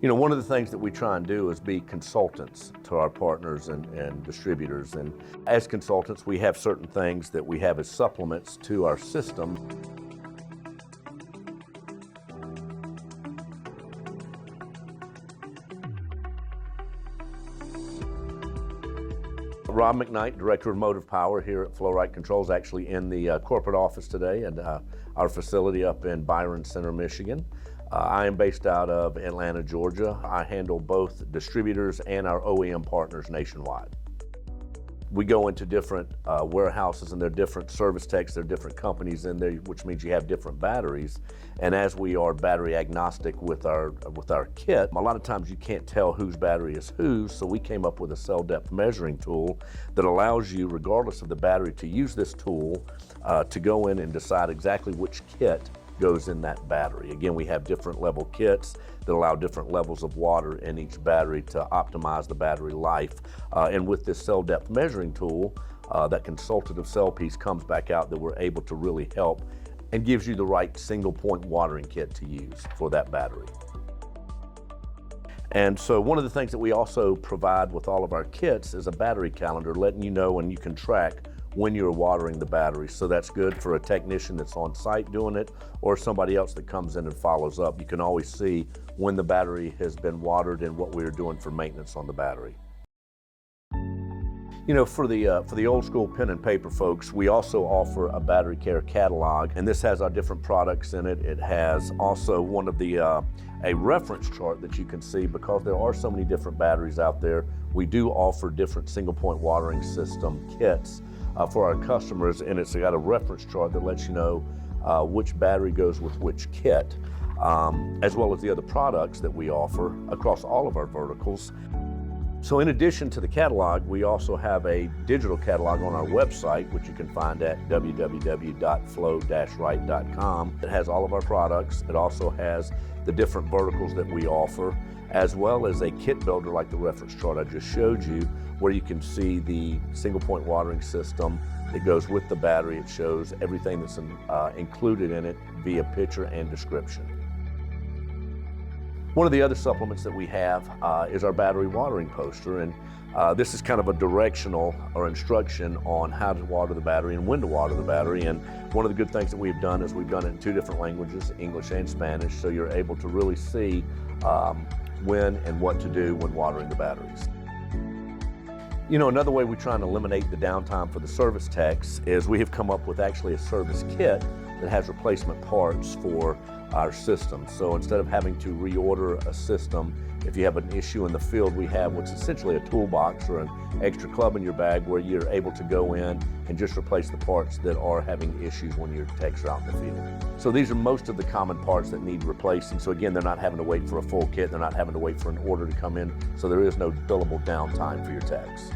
You know, one of the things that we try and do is be consultants to our partners and distributors. And as consultants, we have certain things that we have as supplements to our system. Rob McKnight, Director of Motive Power here at Flow-Rite Controls, actually in the corporate office today at our facility up in Byron Center, Michigan. I am based out of Atlanta, Georgia. I handle both distributors and our OEM partners nationwide. We go into different warehouses, and there are different service techs, there are different companies in there, which means you have different batteries. And as we are battery agnostic with our kit, a lot of times you can't tell whose battery is whose, so we came up with a cell depth measuring tool that allows you, regardless of the battery, to use this tool to go in and decide exactly which kit goes in that battery. Again, we have different level kits that allow different levels of water in each battery to optimize the battery life. And with this cell depth measuring tool, that consultative cell piece comes back out that we're able to really help and gives you the right single point watering kit to use for that battery. And so one of the things that we also provide with all of our kits is a battery calendar, letting you know when you can track when you're watering the battery. So that's good for a technician that's on site doing it, or somebody else that comes in and follows up. You can always see when the battery has been watered and what we're doing for maintenance on the battery. You know, for the old school pen and paper folks, we also offer a battery care catalog, and this has our different products in it. It has also one of the a reference chart that you can see, because there are so many different batteries out there. We do offer different single point watering system kits for our customers, and it's got a reference chart that lets you know which battery goes with which kit, as well as the other products that we offer across all of our verticals. So in addition to the catalog, we also have a digital catalog on our website, which you can find at www.flow-rite.com. It has all of our products. It also has the different verticals that we offer, as well as a kit builder like the reference chart I just showed you, where you can see the single point watering system that goes with the battery. It shows everything that's included in it via picture and description. One of the other supplements that we have is our battery watering poster, and this is kind of a directional or instruction on how to water the battery and when to water the battery. And one of the good things that we've done is we've done it in 2 different languages, English and Spanish, so you're able to really see when and what to do when watering the batteries. You know, another way we try and eliminate the downtime for the service techs is we have come up with actually a service kit that has replacement parts for our system. So instead of having to reorder a system, if you have an issue in the field, we have what's essentially a toolbox or an extra club in your bag where you're able to go in and just replace the parts that are having issues when your techs are out in the field. So these are most of the common parts that need replacing. So again, they're not having to wait for a full kit, they're not having to wait for an order to come in, so there is no billable downtime for your techs.